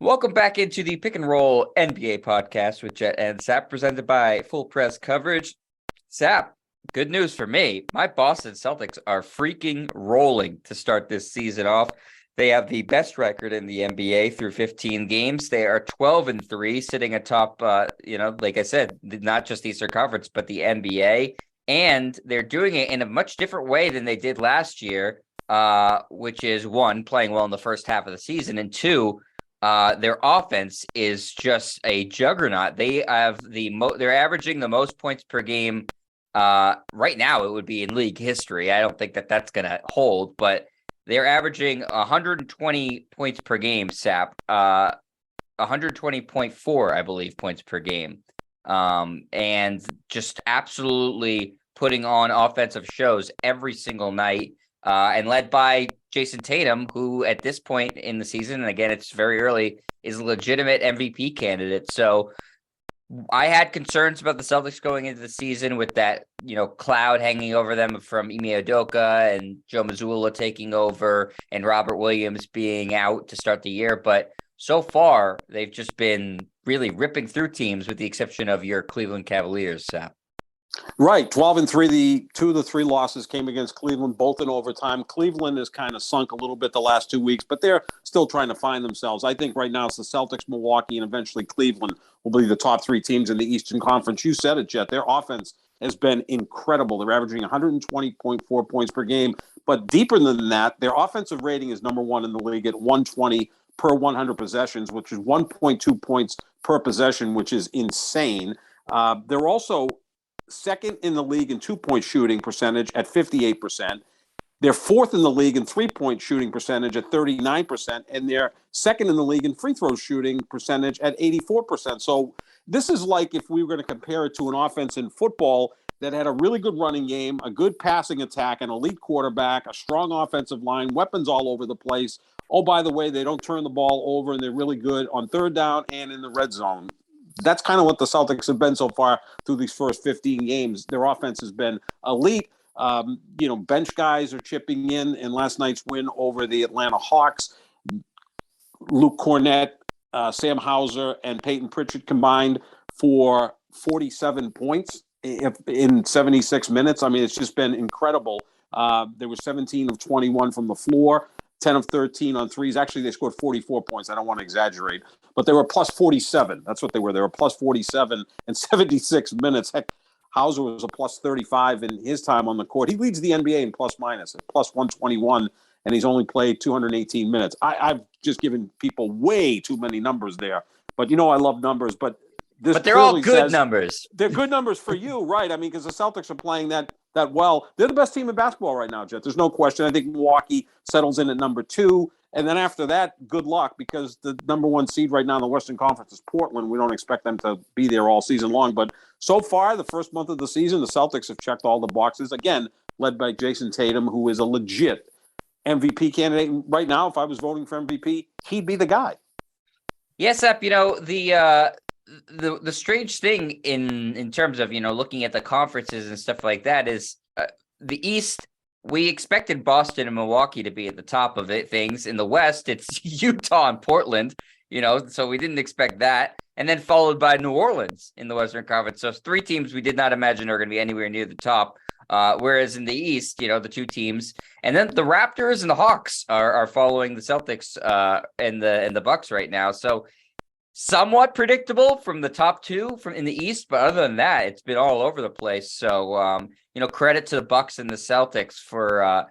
Welcome back into the Pick and Roll NBA podcast with Jet and Zap, presented by Full Press Coverage. Zap, good news for me. My Boston Celtics are freaking rolling to start this season off. They have the best record in the NBA through 15 games. They are 12-3, sitting atop, like I said, not just the Eastern Conference, but the NBA. And they're doing it in a much different way than they did last year, which is, one, playing well in the first half of the season, and two, their offense is just a juggernaut. They have they're averaging the most points per game. Right now, it would be in league history. I don't think that's going to hold, but they're averaging 120 points per game, Sap. 120.4, I believe, points per game. And just absolutely putting on offensive shows every single night. And led by Jayson Tatum, who at this point in the season, and again, it's very early, is a legitimate MVP candidate. So I had concerns about the Celtics going into the season with that, cloud hanging over them from Ime Udoka and Joe Mazzulla taking over and Robert Williams being out to start the year. But so far, they've just been really ripping through teams with the exception of your Cleveland Cavaliers, Sap. Right, 12-3. The two of the three losses came against Cleveland, both in overtime. Cleveland has kind of sunk a little bit the last 2 weeks, but they're still trying to find themselves. I think right now it's the Celtics, Milwaukee, and eventually Cleveland will be the top three teams in the Eastern Conference. You said it, Jet. Their offense has been incredible. They're averaging 120.4 points per game, but deeper than that, their offensive rating is number one in the league at 120 per 100 possessions, which is 1.2 points per possession, which is insane. They're also second in the league in two-point shooting percentage at 58%. They're fourth in the league in three-point shooting percentage at 39%, and they're second in the league in free throw shooting percentage at 84%. So this is like if we were going to compare it to an offense in football that had a really good running game, a good passing attack, an elite quarterback, a strong offensive line, weapons all over the place. Oh, by the way, they don't turn the ball over, and they're really good on third down and in the red zone. That's kind of what the Celtics have been so far through these first 15 games. Their offense has been elite. Bench guys are chipping in last night's win over the Atlanta Hawks. Luke Cornett, Sam Hauser, and Peyton Pritchard combined for 47 points in 76 minutes. I mean, it's just been incredible. There were 17 of 21 from the floor. 10 of 13 on threes. Actually, they scored 44 points. I don't want to exaggerate, but they were plus 47. That's what they were. They were plus 47 in 76 minutes. Heck, Hauser was a plus 35 in his time on the court. He leads the NBA in plus minus at plus 121, and he's only played 218 minutes. I've just given people way too many numbers there, but I love numbers, but they're all good numbers. They're good numbers for you, right? I mean, because the Celtics are playing that well. They're the best team in basketball right now, Jet. There's no question. I think Milwaukee settles in at number 2. And then after that, good luck, because the number 1 seed right now in the Western Conference is Portland. We don't expect them to be there all season long. But so far, the first month of the season, the Celtics have checked all the boxes. Again, led by Jayson Tatum, who is a legit MVP candidate. Right now, if I was voting for MVP, he'd be the guy. Yes, Ep, the strange thing in terms of, looking at the conferences and stuff like that is the East, we expected Boston and Milwaukee to be at the top of things. In the West, it's Utah and Portland, so we didn't expect that. And then followed by New Orleans in the Western Conference. So 3 teams we did not imagine are going to be anywhere near the top. Whereas in the East, the 2 teams, and then the Raptors and the Hawks are following the Celtics and the Bucks right now. So somewhat predictable from the top 2 from in the East, but other than that, it's been all over the place. So, credit to the Bucks and the Celtics for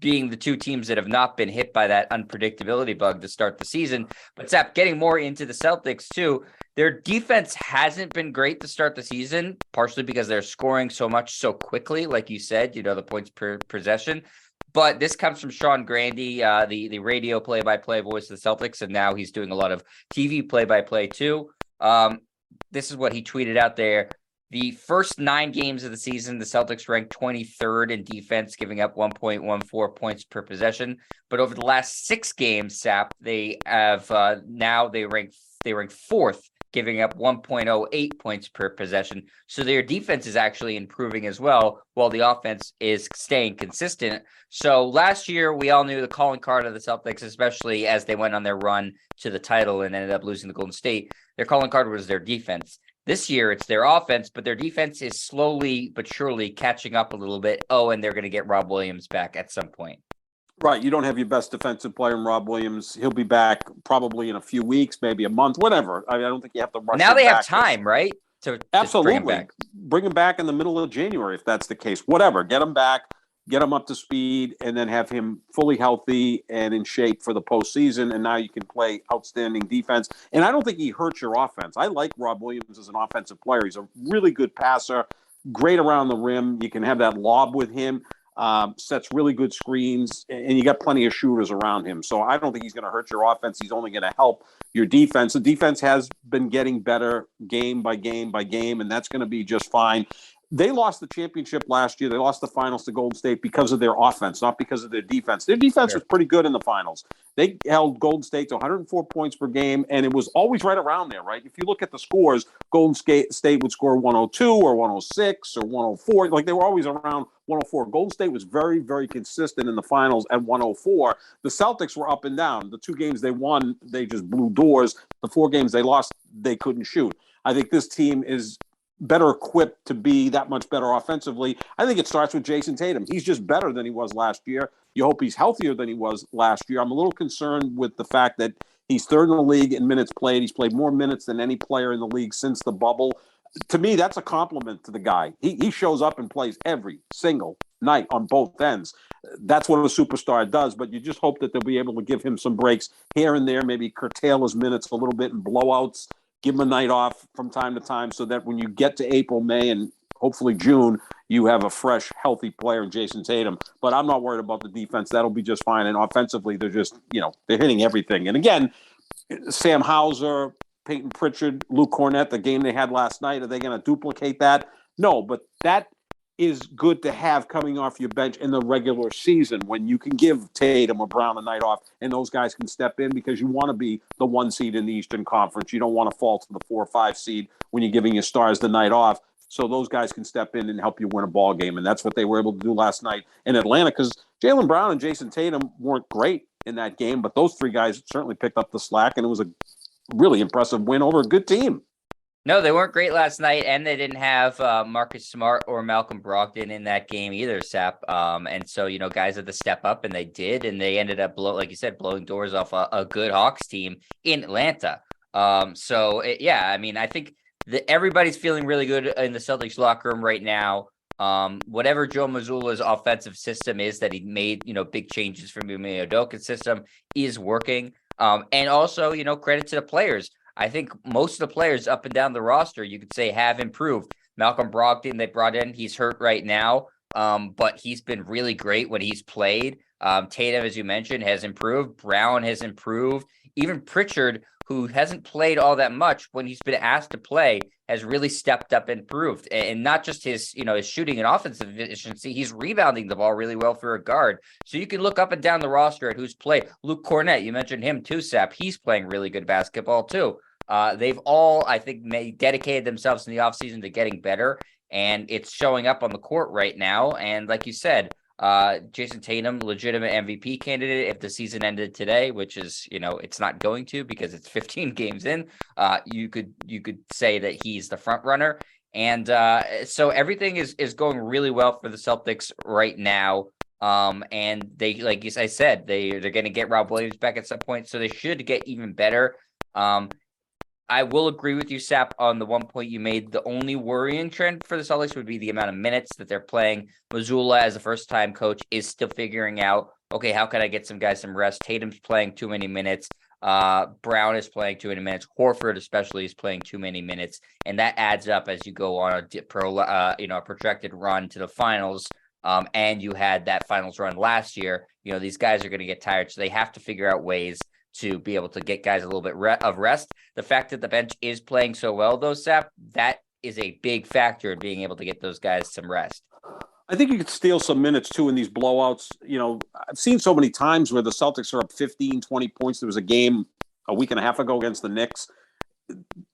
being the 2 teams that have not been hit by that unpredictability bug to start the season. But Zap, getting more into the Celtics too, their defense hasn't been great to start the season, partially because they're scoring so much so quickly, like you said, the points per possession. But this comes from Sean Grande, the radio play-by-play voice of the Celtics, and now he's doing a lot of TV play-by-play too. This is what he tweeted out there. The first 9 games of the season, the Celtics ranked 23rd in defense, giving up 1.14 points per possession. But over the last 6 games, Sap, they have now they rank 4th, giving up 1.08 points per possession. So their defense is actually improving as well, while the offense is staying consistent. So last year, we all knew the calling card of the Celtics, especially as they went on their run to the title and ended up losing to Golden State. Their calling card was their defense. This year, it's their offense, but their defense is slowly but surely catching up a little bit. Oh, and they're going to get Rob Williams back at some point. Right. You don't have your best defensive player in Rob Williams. He'll be back probably in a few weeks, maybe a month, whatever. I don't think you have to rush now him they have back. time, right? To Absolutely. Bring him back in the middle of January if that's the case. Whatever. Get him back, get him up to speed, and then have him fully healthy and in shape for the postseason. And now you can play outstanding defense. And I don't think he hurts your offense. I like Rob Williams as an offensive player. He's a really good passer, great around the rim. You can have that lob with him. Sets really good screens, and you got plenty of shooters around him. So I don't think he's going to hurt your offense. He's only going to help your defense. The defense has been getting better game by game by game, and that's going to be just fine. They lost the championship last year. They lost the finals to Golden State because of their offense, not because of their defense. Their defense was pretty good in the finals. They held Golden State to 104 points per game, and it was always right around there, right? If you look at the scores, Golden State would score 102 or 106 or 104. Like, they were always around 104. Golden State was very, very consistent in the finals at 104. The Celtics were up and down. The 2 games they won, they just blew doors. The 4 games they lost, they couldn't shoot. I think this team is better equipped to be that much better offensively. I think it starts with Jayson Tatum. He's just better than he was last year. You hope he's healthier than he was last year. I'm a little concerned with the fact that he's 3rd in the league in minutes played. He's played more minutes than any player in the league since the bubble. To me, that's a compliment to the guy. He shows up and plays every single night on both ends. That's what a superstar does, but you just hope that they'll be able to give him some breaks here and there, maybe curtail his minutes a little bit in blowouts. Give him a night off from time to time so that when you get to April, May, and hopefully June, you have a fresh, healthy player in Jayson Tatum. But I'm not worried about the defense. That'll be just fine. And offensively, they're just, they're hitting everything. And again, Sam Hauser, Peyton Pritchard, Luke Cornett, the game they had last night, are they going to duplicate that? No, but that is good to have coming off your bench in the regular season when you can give Tatum or Brown a night off and those guys can step in because you want to be the 1 seed in the Eastern Conference. You don't want to fall to the 4 or 5 seed when you're giving your stars the night off. So those guys can step in and help you win a ball game. And that's what they were able to do last night in Atlanta because Jaylen Brown and Jayson Tatum weren't great in that game, but those 3 guys certainly picked up the slack, and it was a really impressive win over a good team. No, they weren't great last night, and they didn't have Marcus Smart or Malcolm Brogdon in that game either, Sap. And so, guys had to step up, and they did, and they ended up, like you said, blowing doors off a good Hawks team in Atlanta. I think that everybody's feeling really good in the Celtics locker room right now. Whatever Joe Mazzulla's offensive system is that he made, big changes from Ime Udoka's system is working. And also, credit to the players. I think most of the players up and down the roster, you could say, have improved. Malcolm Brogdon, they brought in, he's hurt right now, but he's been really great when he's played. Tatum, as you mentioned, has improved. Brown has improved. Even Pritchard, who hasn't played all that much when he's been asked to play, has really stepped up and improved. And not just his shooting and offensive efficiency, he's rebounding the ball really well for a guard. So you can look up and down the roster at who's played. Luke Cornett, you mentioned him too, Sap. He's playing really good basketball too. They've all, I think, dedicated themselves in the offseason to getting better, and it's showing up on the court right now. And like you said, Jayson Tatum, legitimate MVP candidate if the season ended today, which is, it's not going to because it's 15 games in. You could say that he's the front runner. And so everything is going really well for the Celtics right now. And they, like I said, they're going to get Rob Williams back at some point, so they should get even better. I will agree with you, Sap, on the one point you made. The only worrying trend for the Celtics would be the amount of minutes that they're playing. Mazzulla, as a first-time coach, is still figuring out, okay, how can I get some guys some rest? Tatum's playing too many minutes. Brown is playing too many minutes. Horford, especially, is playing too many minutes, and that adds up as you go on a protracted run to the finals. And you had that finals run last year. These guys are going to get tired, so they have to figure out ways to be able to get guys a little bit of rest. The fact that the bench is playing so well, though, Sap, that is a big factor in being able to get those guys some rest. I think you could steal some minutes, too, in these blowouts. You know, I've seen so many times where the Celtics are up 15, 20 points. There was a game a week and a half ago against the Knicks.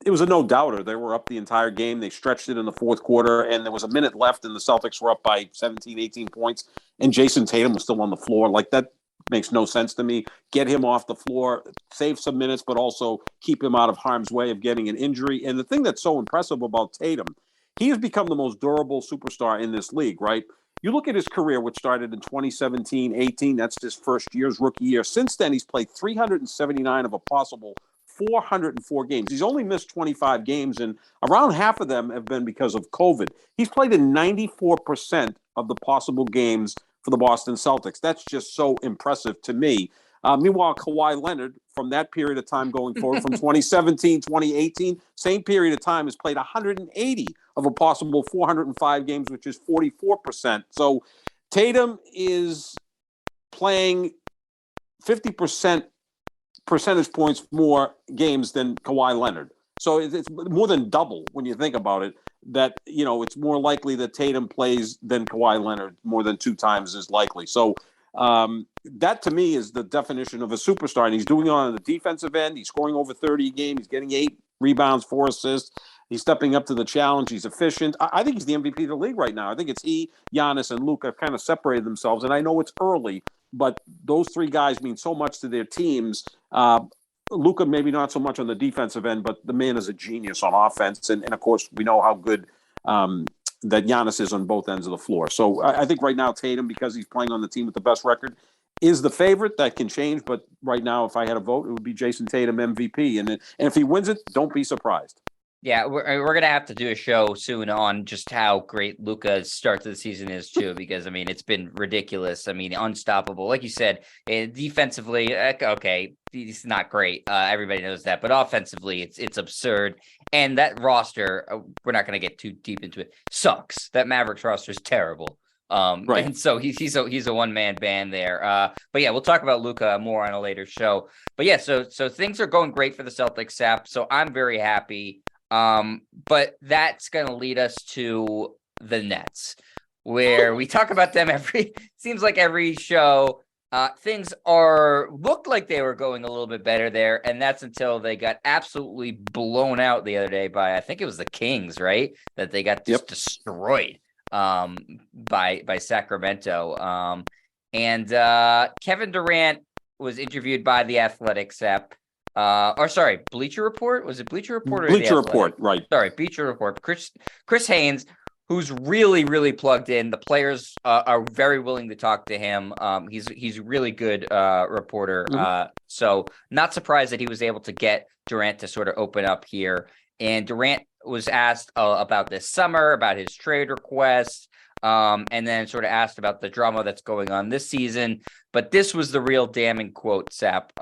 It was a no-doubter. They were up the entire game. They stretched it in the fourth quarter, and there was a minute left, and the Celtics were up by 17, 18 points, and Jayson Tatum was still on the floor. Like, that makes no sense to me. Get him off the floor, save some minutes, but also keep him out of harm's way of getting an injury. And the thing that's so impressive about Tatum, he has become the most durable superstar in this league, right? You look at his career, which started in 2017-18. That's his first year's rookie year. Since then, he's played 379 of a possible 404 games. He's only missed 25 games, and around half of them have been because of COVID. He's played in 94% of the possible games for the Boston Celtics. That's just so impressive to me. Meanwhile, Kawhi Leonard, from that period of time going forward, from 2017, 2018, same period of time, has played 180 of a possible 405 games, which is 44%. So Tatum is playing 50% percentage points more games than Kawhi Leonard. So it's more than double when you think about it, that, you know, it's more likely that Tatum plays than Kawhi Leonard, more than 2 times as likely. So that to me is the definition of a superstar. And he's doing it on the defensive end. He's scoring over 30 a game. He's getting 8 rebounds, 4 assists. He's stepping up to the challenge. He's efficient. I think he's the MVP of the league right now. I think it's he, Giannis, and Luka have kind of separated themselves. And I know it's early, but those 3 guys mean so much to their teams. Luka maybe not so much on the defensive end, but the man is a genius on offense. And of course, we know how good that Giannis is on both ends of the floor. So I think right now Tatum, because he's playing on the team with the best record, is the favorite. That can change, but right now, if I had a vote, it would be Jayson Tatum MVP. And if he wins it, don't be surprised. Yeah, we're gonna have to do a show soon on just how great Luka's start to the season is too, because I mean it's been ridiculous. I mean, unstoppable. Like you said, defensively, okay, he's not great. Everybody knows that, but offensively, it's absurd. And that roster, we're not gonna get too deep into it. Sucks. That Mavericks roster is terrible. Right. And so he's a one-man band there. But yeah, we'll talk about Luka more on a later show. But yeah, so things are going great for the Celtics, Sap. So I'm very happy. But that's going to lead us to the Nets, where we talk about them seems like every show. Things looked like they were going a little bit better there, and that's until they got absolutely blown out the other day by, I think it was the Kings, right? That they got just destroyed by Sacramento. And Kevin Durant was interviewed by The Athletic, Sep. Bleacher Report? Was it Bleacher Report or Bleacher Report, right. Sorry, Bleacher Report. Chris Haynes, who's really, really plugged in. The players are very willing to talk to him. He's a really good reporter. Mm-hmm. So not surprised that he was able to get Durant to sort of open up here. And Durant was asked about this summer, about his trade request, and then sort of asked about the drama that's going on this season. But this was the real damning quote, Sap.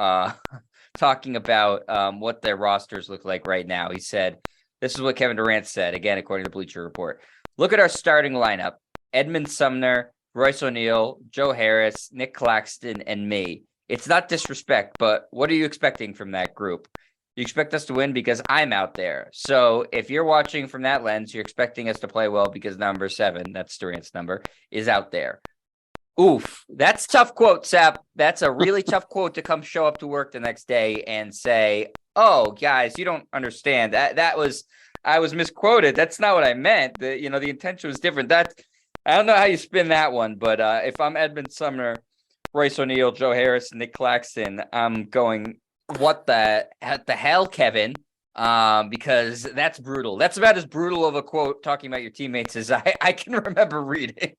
Talking about what their rosters look like right now. He said, this is what Kevin Durant said, again, according to Bleacher Report. Look at our starting lineup. Edmund Sumner, Royce O'Neal, Joe Harris, Nick Claxton, and me. It's not disrespect, but what are you expecting from that group? You expect us to win because I'm out there. So if you're watching from that lens, you're expecting us to play well because number 7, that's Durant's number, is out there. Oof, that's a tough quote, Sap. That's a really tough quote to come show up to work the next day and say, oh, guys, you don't understand. I was misquoted. That's not what I meant. The intention was different. I don't know how you spin that one, but if I'm Edmund Sumner, Royce O'Neal, Joe Harris, and Nick Claxton, I'm going, what the hell, Kevin? Because that's brutal. That's about as brutal of a quote talking about your teammates as I can remember reading.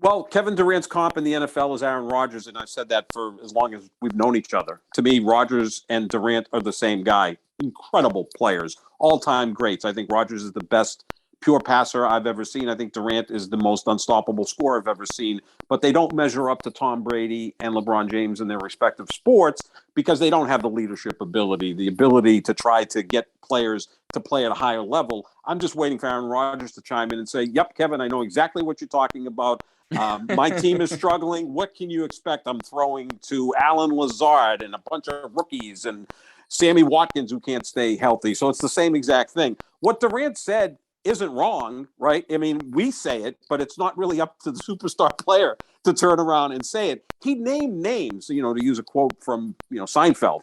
Well, Kevin Durant's comp in the NFL is Aaron Rodgers, and I've said that for as long as we've known each other. To me, Rodgers and Durant are the same guy. Incredible players, all-time greats. I think Rodgers is the best pure passer I've ever seen. I think Durant is the most unstoppable scorer I've ever seen. But they don't measure up to Tom Brady and LeBron James in their respective sports because they don't have the leadership ability, the ability to try to get players to play at a higher level. I'm just waiting for Aaron Rodgers to chime in and say, yep, Kevin, I know exactly what you're talking about. My team is struggling. What can you expect? I'm throwing to Alan Lazard and a bunch of rookies, and Sammy Watkins who can't stay healthy. So it's the same exact thing. What Durant said isn't wrong, right? I mean, we say it, but it's not really up to the superstar player to turn around and say it. He named names, to use a quote from, Seinfeld.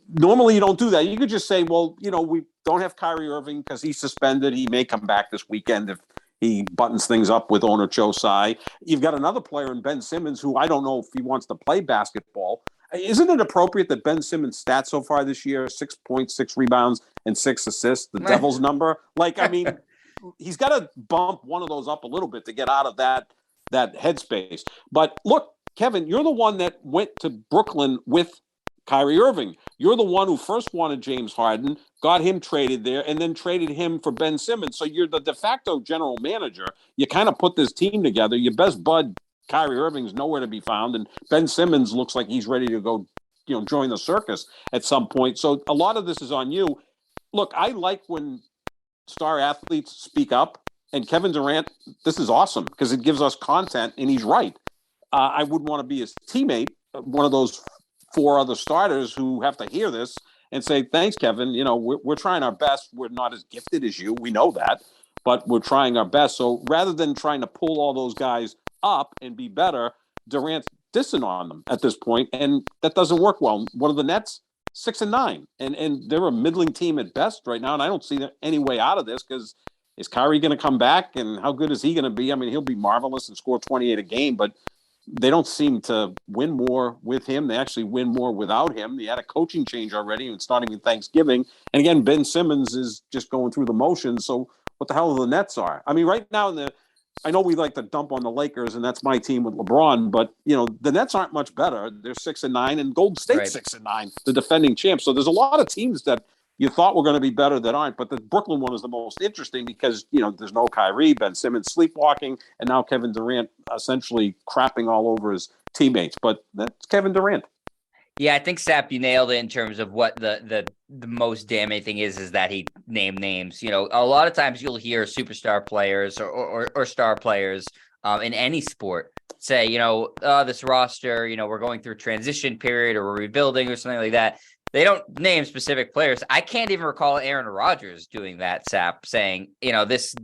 Normally you don't do that. You could just say, well, we don't have Kyrie Irving because he's suspended. He may come back this weekend if he buttons things up with owner Joe Tsai. You've got another player in Ben Simmons who I don't know if he wants to play basketball. Isn't it appropriate that Ben Simmons' stats so far this year, 6 points, 6 rebounds, and 6 assists, the Devil's number? He's got to bump one of those up a little bit to get out of that headspace. But look, Kevin, you're the one that went to Brooklyn with Kyrie Irving. You're the one who first wanted James Harden, got him traded there, and then traded him for Ben Simmons. So you're the de facto general manager. You kind of put this team together. Your best bud, Kyrie Irving's nowhere to be found, and Ben Simmons looks like he's ready to go, join the circus at some point. So a lot of this is on you. Look, I like when star athletes speak up, and Kevin Durant, this is awesome because it gives us content, and he's right. I wouldn't want to be his teammate, one of those 4 other starters who have to hear this and say, thanks, Kevin. We're trying our best. We're not as gifted as you. We know that, but we're trying our best. So rather than trying to pull all those guys up and be better, Durant's dissing on them at this point, and that doesn't work well. What are the Nets? 6-9, and they're a middling team at best right now, and I don't see any way out of this because is Kyrie going to come back, and how good is he going to be? I mean, he'll be marvelous and score 28 a game, but they don't seem to win more with him. They actually win more without him. They had a coaching change already, and it's not even Thanksgiving. And again, Ben Simmons is just going through the motions. So what the hell the Nets are? I mean, right now I know we like to dump on the Lakers, and that's my team with LeBron, but the Nets aren't much better. They're 6-9, and Golden State's 6-9, the defending champs. So there's a lot of teams that you thought were going to be better that aren't, but the Brooklyn one is the most interesting because there's no Kyrie, Ben Simmons sleepwalking, and now Kevin Durant essentially crapping all over his teammates. But that's Kevin Durant. Yeah, I think Sap, you nailed it in terms of what the most damning thing is that he named names. A lot of times you'll hear superstar players or star players in any sport say, this roster, we're going through a transition period or we're rebuilding or something like that. They don't name specific players. I can't even recall Aaron Rodgers doing that, Sap, saying, this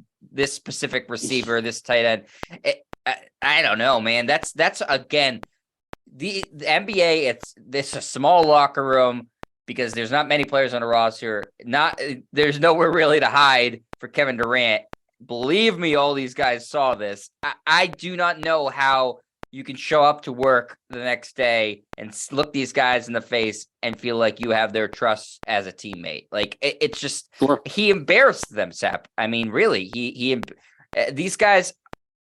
specific receiver, this tight end. I don't know, man. That's again, the NBA, it's a small locker room because there's not many players on the roster. There's nowhere really to hide for Kevin Durant. Believe me, all these guys saw this. I do not know how you can show up to work the next day and look these guys in the face and feel like you have their trust as a teammate. Like it's just, sure. He embarrassed them, Sap. I mean, really, these guys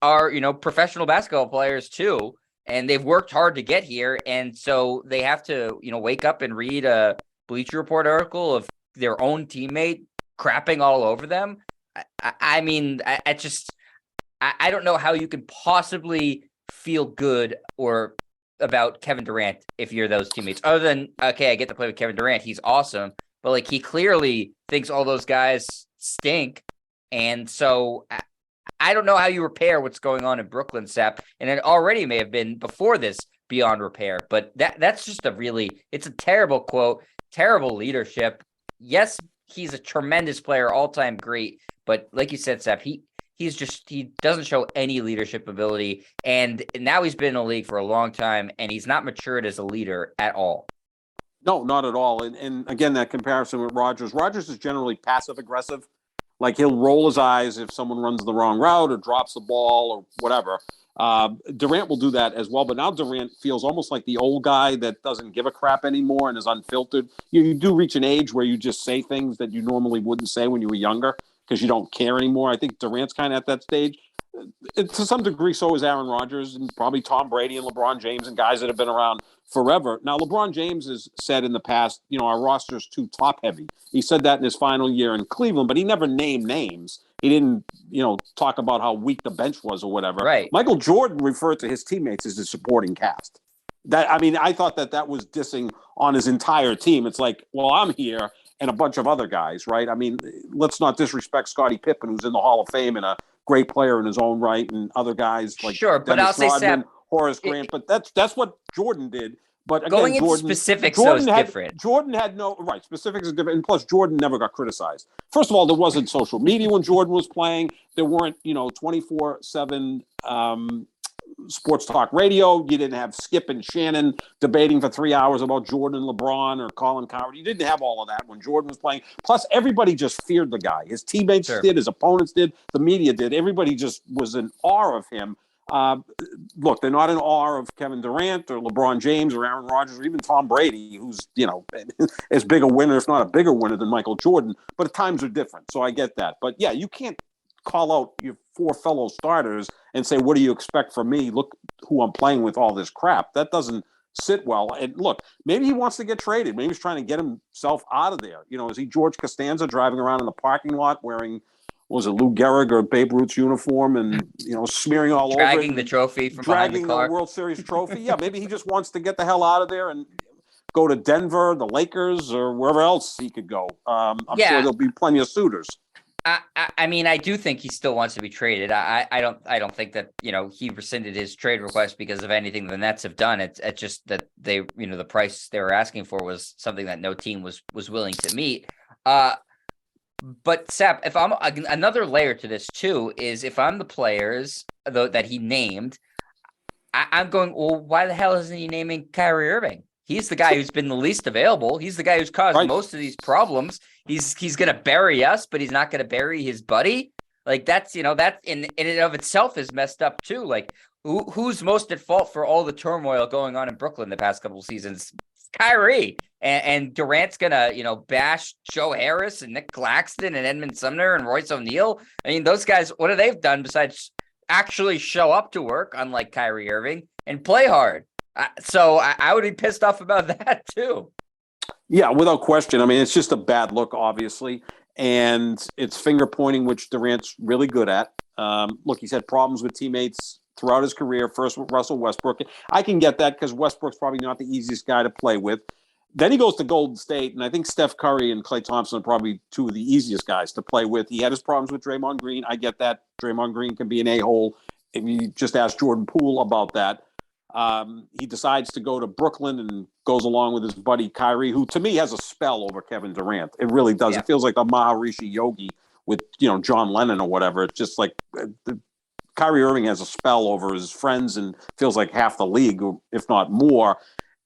are, professional basketball players too, and they've worked hard to get here. And so they have to, wake up and read a Bleacher Report article of their own teammate crapping all over them. I mean, I don't know how you can possibly feel good or about Kevin Durant if you're those teammates, other than, okay, I get to play with Kevin Durant. He's awesome. But like, he clearly thinks all those guys stink. And so I don't know how you repair what's going on in Brooklyn, Sap. And it already may have been before this beyond repair, but that's just it's a terrible quote, terrible leadership. Yes, he's a tremendous player, all-time great. But like you said, Sap, he doesn't show any leadership ability. And now he's been in the league for a long time, and he's not matured as a leader at all. No, not at all. And again, that comparison with Rodgers. Rodgers is generally passive-aggressive. Like, he'll roll his eyes if someone runs the wrong route or drops the ball or whatever. Durant will do that as well. But now Durant feels almost like the old guy that doesn't give a crap anymore and is unfiltered. You do reach an age where you just say things that you normally wouldn't say when you were younger because you don't care anymore. I think Durant's kind of at that stage. To some degree, so is Aaron Rodgers and probably Tom Brady and LeBron James and guys that have been around forever. Now, LeBron James has said in the past, our roster's too top-heavy. He said that in his final year in Cleveland, but he never named names. He didn't, talk about how weak the bench was or whatever. Right. Michael Jordan referred to his teammates as his supporting cast. I thought that was dissing on his entire team. It's like, well, I'm here and a bunch of other guys, right? I mean, let's not disrespect Scottie Pippen, who's in the Hall of Fame and a great player in his own right, and other guys like sure, but Dennis I'll say, Rodman, Sam, Horace Grant. But that's what Jordan did. But again, going into specifics, so is different. Jordan had no right. Specifics is different, and plus Jordan never got criticized. First of all, there wasn't social media when Jordan was playing. There weren't 24/7 sports talk radio. You didn't have Skip and Shannon debating for 3 hours about Jordan, LeBron, or Colin Cowherd. You didn't have all of that when Jordan was playing. Plus, everybody just feared the guy. His teammates did, his opponents did, the media did. Everybody just was in awe of him. Look, they're not in awe of Kevin Durant or LeBron James or Aaron Rodgers or even Tom Brady, who's, as big a winner, if not a bigger winner than Michael Jordan. But the times are different, so I get that. But yeah, you can't call out your 4 fellow starters and say, what do you expect from me? Look who I'm playing with, all this crap. That doesn't sit well. And look, maybe he wants to get traded. Maybe he's trying to get himself out of there. Is he George Costanza driving around in the parking lot wearing, was it Lou Gehrig or Babe Ruth's uniform and, smearing all over it? Dragging the trophy from behind the car. Dragging the World Series trophy. Yeah, maybe he just wants to get the hell out of there and go to Denver, the Lakers, or wherever else he could go. I'm sure there'll be plenty of suitors. I mean, I do think he still wants to be traded. I don't think that, he rescinded his trade request because of anything the Nets have done. It's just that they, the price they were asking for was something that no team was willing to meet. But Sap, if I'm another layer to this too, is if I'm the players that he named, I'm going, well, why the hell isn't he naming Kyrie Irving? He's the guy who's been the least available. He's the guy who's caused most of these problems. He's going to bury us, but he's not going to bury his buddy. Like that in and of itself is messed up too. Like who's most at fault for all the turmoil going on in Brooklyn the past couple of seasons? Kyrie. And Durant's gonna, bash Joe Harris and Nick Claxton and Edmund Sumner and Royce O'Neal. I mean, those guys, what have they done besides actually show up to work, unlike Kyrie Irving, and play hard? So I would be pissed off about that too. Yeah, without question. I mean, it's just a bad look, obviously, and it's finger pointing, which Durant's really good at. Look, he's had problems with teammates throughout his career. First with Russell Westbrook. I can get that because Westbrook's probably not the easiest guy to play with. Then he goes to Golden State, and I think Steph Curry and Klay Thompson are probably 2 of the easiest guys to play with. He had his problems with Draymond Green. I get that. Draymond Green can be an a-hole. If you just ask Jordan Poole about that. He decides to go to Brooklyn and goes along with his buddy Kyrie, who to me has a spell over Kevin Durant. It really does. Yeah. It feels like the Maharishi Yogi with, John Lennon or whatever. It's just like Kyrie Irving has a spell over his friends and feels like half the league, if not more.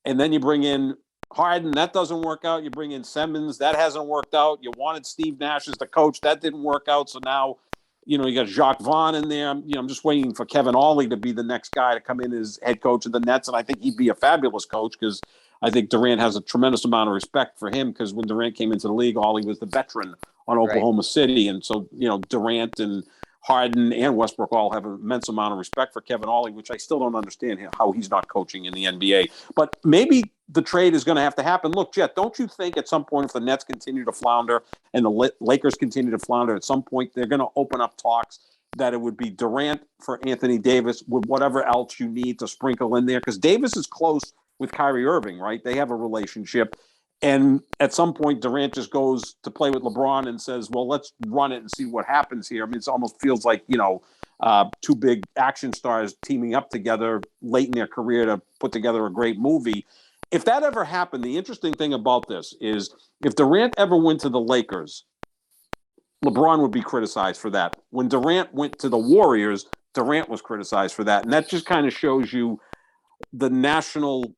And then you bring in Harden, that doesn't work out. You bring in Simmons, that hasn't worked out. You wanted Steve Nash as the coach, that didn't work out. So now, you got Jacques Vaughn in there. I'm just waiting for Kevin Ollie to be the next guy to come in as head coach of the Nets, and I think he'd be a fabulous coach because I think Durant has a tremendous amount of respect for him because when Durant came into the league, Ollie was the veteran on Oklahoma City, and so Durant and Harden and Westbrook all have an immense amount of respect for Kevin Ollie, which I still don't understand how he's not coaching in the NBA. But maybe the trade is going to have to happen. Look, Jet, don't you think at some point if the Nets continue to flounder and the Lakers continue to flounder, at some point they're going to open up talks that it would be Durant for Anthony Davis with whatever else you need to sprinkle in there? Because Davis is close with Kyrie Irving, right? They have a relationship. And at some point, Durant just goes to play with LeBron and says, well, let's run it and see what happens here. I mean, it almost feels like, 2 big action stars teaming up together late in their career to put together a great movie. If that ever happened, the interesting thing about this is if Durant ever went to the Lakers, LeBron would be criticized for that. When Durant went to the Warriors, Durant was criticized for that. And that just kind of shows you the national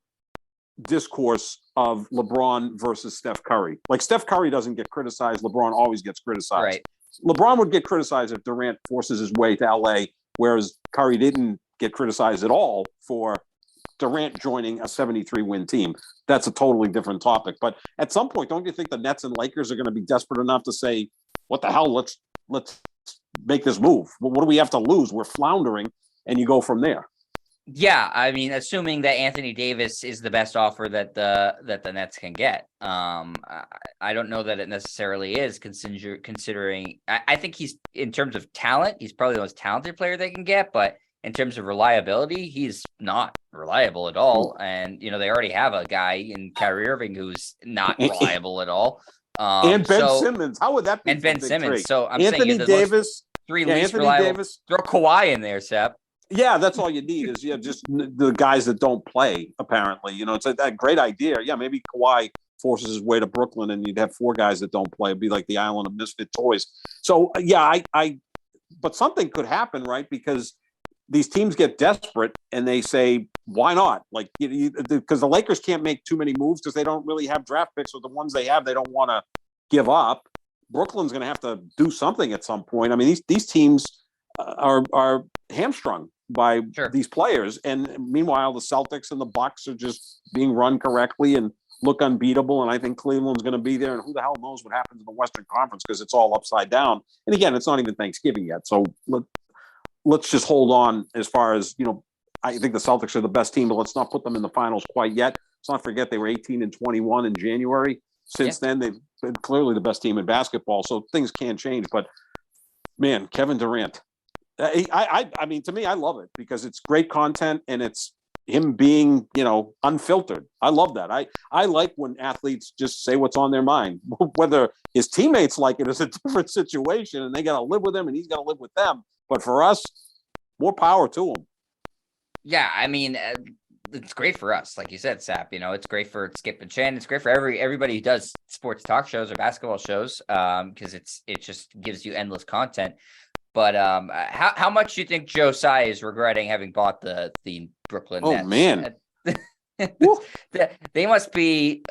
discourse of LeBron versus Steph Curry. Like Steph Curry doesn't get criticized. LeBron always gets criticized. Right. LeBron would get criticized if Durant forces his way to LA, whereas Curry didn't get criticized at all for Durant joining a 73-win team. That's a totally different topic. But at some point, don't you think the Nets and Lakers are going to be desperate enough to say, what the hell, let's make this move. What do we have to lose? We're floundering, and you go from there. Yeah, I mean, assuming that Anthony Davis is the best offer that the Nets can get. I don't know that it necessarily is, considering I think he's, in terms of talent, he's probably the most talented player they can get, but in terms of reliability, he's not reliable at all. And, they already have a guy in Kyrie Irving who's not reliable at all. And Ben Simmons. How would that be? And Ben Simmons. Trade? So I'm Anthony saying Davis, least reliable. Davis. Throw Kawhi in there, Sep. Yeah, that's all you need is just the guys that don't play. Apparently, it's a great idea. Yeah, maybe Kawhi forces his way to Brooklyn, and you'd have 4 guys that don't play. It'd be like the island of misfit toys. So yeah, but something could happen, right? Because these teams get desperate and they say, why not? Like, because the Lakers can't make too many moves because they don't really have draft picks, or the ones they have, they don't want to give up. Brooklyn's going to have to do something at some point. I mean, these teams are hamstrung by these players. And meanwhile, the Celtics and the Bucks are just being run correctly and look unbeatable. And I think Cleveland's going to be there. And who the hell knows what happens in the Western Conference, because it's all upside down. And again, it's not even Thanksgiving yet. So let's just hold on as far as, I think the Celtics are the best team, but let's not put them in the finals quite yet. Let's not forget they were 18-21 in January. Since then, they've been clearly the best team in basketball. So things can change. But, man, Kevin Durant. I mean, to me, I love it because it's great content and it's him being, unfiltered. I love that. I like when athletes just say what's on their mind. Whether his teammates like it is a different situation and they got to live with him and he's got to live with them. But for us, more power to him. Yeah, I mean, it's great for us, like you said, Sap. It's great for Skip and Chan. It's great for everybody who does sports talk shows or basketball shows, because it just gives you endless content. But how much do you think Joe Tsai is regretting having bought the Brooklyn Nets? Oh, man. They must be,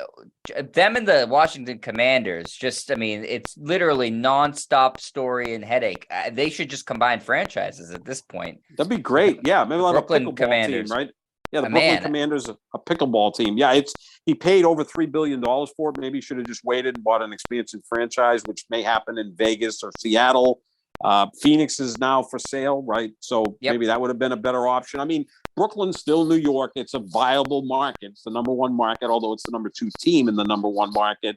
them and the Washington Commanders, it's literally nonstop story and headache. They should just combine franchises at this point. That'd be great. Yeah, maybe like Brooklyn a pickleball Commanders team, right? Yeah, the Brooklyn Commanders, a pickleball team. Yeah, he paid over $3 billion for it. Maybe he should have just waited and bought an expansive franchise, which may happen in Vegas or Seattle. Phoenix is now for sale, right? So maybe that would have been a better option. I mean, Brooklyn's still New York. It's a viable market. It's the number 1 market, although it's the number 2 team in the number 1 market.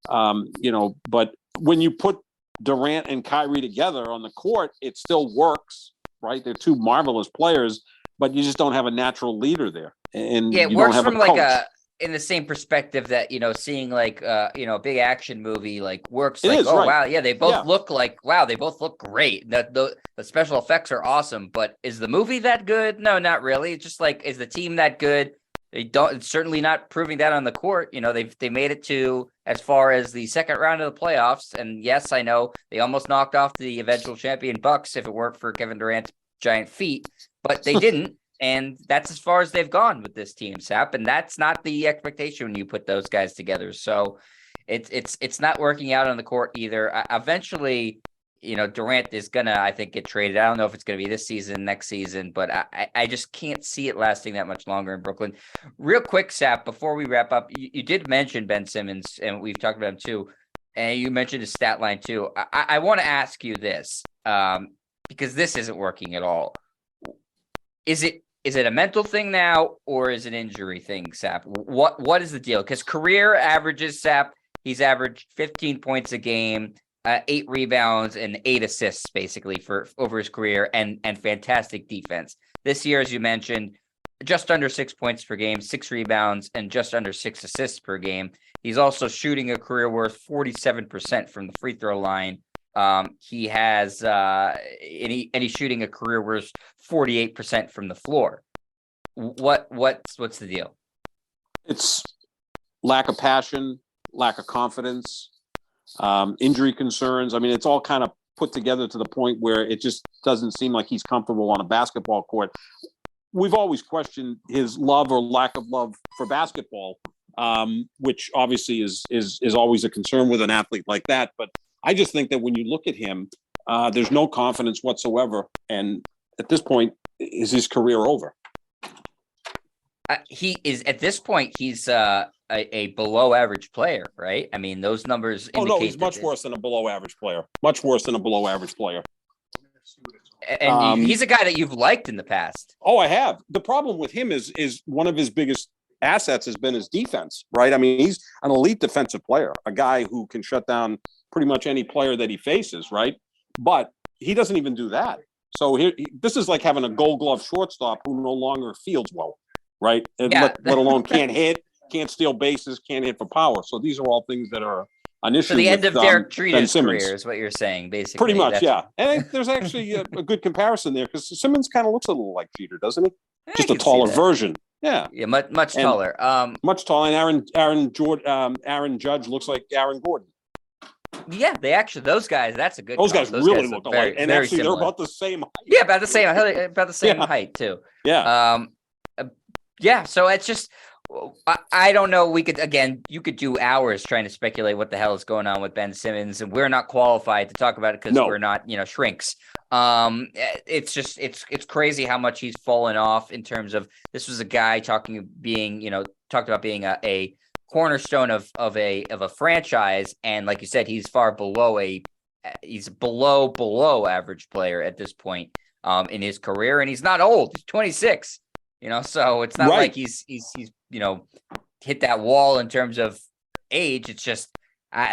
But when you put Durant and Kyrie together on the court, it still works, right? They're 2 marvelous players, but you just don't have a natural leader there. And it you works don't have from a coach. In the same perspective that, seeing a big action movie works. Wow. Yeah. They both look they both look great. The special effects are awesome, but is the movie that good? No, not really. It's just is the team that good? It's certainly not proving that on the court. They made it to as far as the second round of the playoffs. And yes, I know they almost knocked off the eventual champion Bucks if it weren't for Kevin Durant's giant feet, but they didn't. And that's as far as they've gone with this team, Sap. And that's not the expectation when you put those guys together. So it's not working out on the court either. Eventually, Durant is gonna, I think, get traded. I don't know if it's gonna be this season, next season, but I just can't see it lasting that much longer in Brooklyn. Real quick, Sap, before we wrap up, you did mention Ben Simmons, and we've talked about him too. And you mentioned his stat line too. I want to ask you this, because this isn't working at all. Is it a mental thing now, or is it an injury thing, Sap? What is the deal? Because career averages, Sap, he's averaged 15 points a game, 8 rebounds, and 8 assists basically for over his career, and fantastic defense. This year, as you mentioned, just under 6 points per game, 6 rebounds, and just under 6 assists per game. He's also shooting a career worth 47% from the free throw line. He has he's shooting a career worth 48% from the floor. What's the deal? It's lack of passion, lack of confidence, injury concerns. I mean, it's all kind of put together to the point where it just doesn't seem like he's comfortable on a basketball court. We've always questioned his love or lack of love for basketball, which obviously is always a concern with an athlete like that. But I just think that when you look at him, there's no confidence whatsoever. And at this point, is his career over? He is, at this point, he's a below average player, right? I mean, those numbers indicate. Oh, no, he's much worse than a below average player. Much worse than a below average player. And he's a guy that you've liked in the past. Oh, I have. The problem with him is one of his biggest assets has been his defense, right? I mean, he's an elite defensive player, a guy who can shut down pretty much any player that he faces, right? But he doesn't even do that. So this is like having a Gold Glove shortstop who no longer fields well, right? And let alone can't hit, can't steal bases, can't hit for power. So these are all things that are an issue. So the end with, of Derek Ben Jeter's Simmons. career is what you're saying, basically. Pretty much, yeah. And there's actually a good comparison there because Simmons kind of looks a little like Jeter, doesn't he? Just a taller version. Yeah, much taller. Much taller. And Aaron Judge looks like Aaron Gordon. Yeah, those guys. That's a good. Those guys really look alike, and actually similar. they're about the same height. Yeah, about the same height too. Yeah. Yeah. So it's just, I don't know. You could do hours trying to speculate what the hell is going on with Ben Simmons, and we're not qualified to talk about it because we're not, shrinks. It's just, it's crazy how much he's fallen off in terms of, this was a guy talked about being a cornerstone of a franchise, and like you said, he's below average player at this point in his career, and he's not old. He's 26. So it's not like he's hit that wall in terms of age. It's just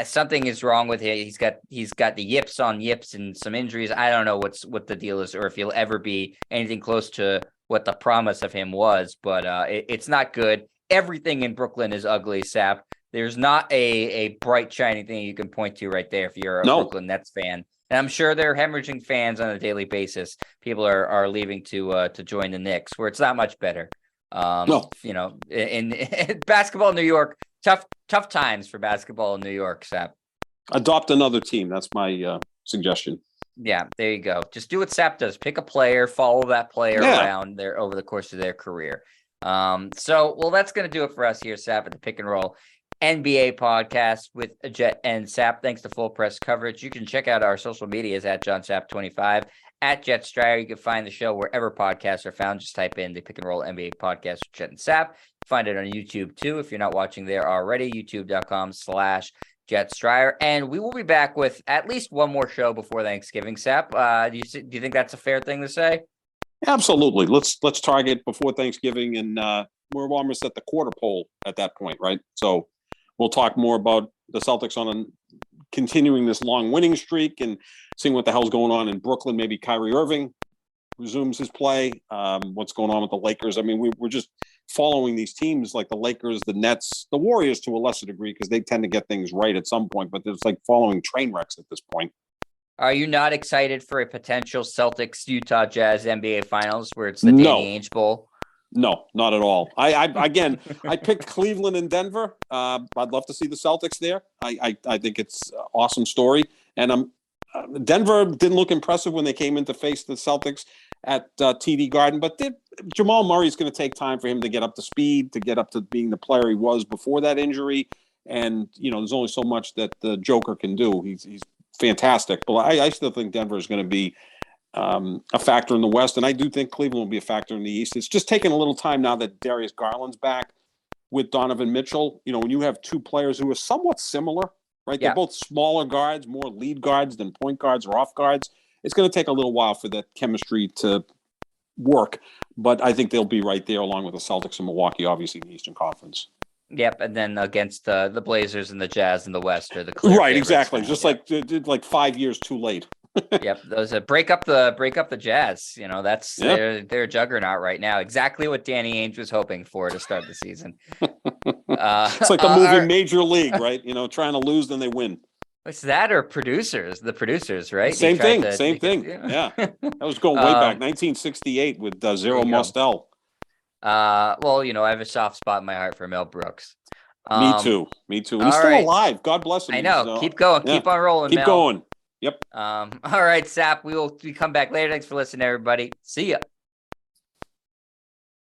something is wrong with him. He's got the yips on yips and some injuries. I don't know what the deal is, or if he'll ever be anything close to what the promise of him was, but it's not good. Everything in Brooklyn is ugly, Sap. There's not a bright, shiny thing you can point to right there if you're a Brooklyn Nets fan. And I'm sure they're hemorrhaging fans on a daily basis. People are leaving to join the Knicks, where it's not much better. In basketball in New York, tough times for basketball in New York, Sap. Adopt another team. That's my suggestion. Yeah, there you go. Just do what Sap does. Pick a player, follow that player around there over the course of their career. That's going to do it for us here, Sap, at the Pick and Roll NBA podcast with Jet and Sap. Thanks to Full Press Coverage. You can check out our social medias at JohnSap25, at Jet Stryer. You can find the show wherever podcasts are found. Just type in the Pick and Roll NBA podcast with Jet and Sap. Find it on YouTube too if you're not watching there already. YouTube.com/Jet Stryer. And we will be back with at least one more show before Thanksgiving, Sap. Do you think that's a fair thing to say? Absolutely. Let's target before Thanksgiving, and we're almost at the quarter pole at that point, right? So we'll talk more about the Celtics continuing this long winning streak and seeing what the hell's going on in Brooklyn. Maybe Kyrie Irving resumes his play. What's going on with the Lakers? I mean, we're just following these teams like the Lakers, the Nets, the Warriors to a lesser degree because they tend to get things right at some point, but it's like following train wrecks at this point. Are you not excited for a potential Celtics-Utah Jazz NBA Finals where it's the Danny Ainge Bowl? No, not at all. I picked Cleveland and Denver. I'd love to see the Celtics there. I think it's an awesome story. And Denver didn't look impressive when they came in to face the Celtics at TD Garden, but Jamal Murray's going to take time for him to get up to speed, to get up to being the player he was before that injury. And, there's only so much that the Joker can do. He's fantastic. But I still think Denver is going to be a factor in the West, and I do think Cleveland will be a factor in the East. It's just taking a little time now that Darius Garland's back with Donovan Mitchell. When you have two players who are somewhat similar, right? They're both smaller guards, more lead guards than point guards or off guards. It's going to take a little while for that chemistry to work, but I think they'll be right there along with the Celtics and Milwaukee, obviously in the Eastern Conference. Yep, and then against the Blazers and the Jazz in the West are the clear right, exactly. Now. Just like 5 years too late. Yep, those break up the Jazz. That's they're a juggernaut right now. Exactly what Danny Ainge was hoping for to start the season. It's like the movie Major League, right? Trying to lose, then they win. It's that or producers, right? Same thing. Yeah, that was going way back, 1968 with Zero Mostel. I have a soft spot in my heart for Mel Brooks. Me too. He's still alive. God bless him. I know. So, keep going. Keep on rolling, Keep Mel. going. Yep. All right, Sap. We come back later. Thanks for listening, everybody. See ya.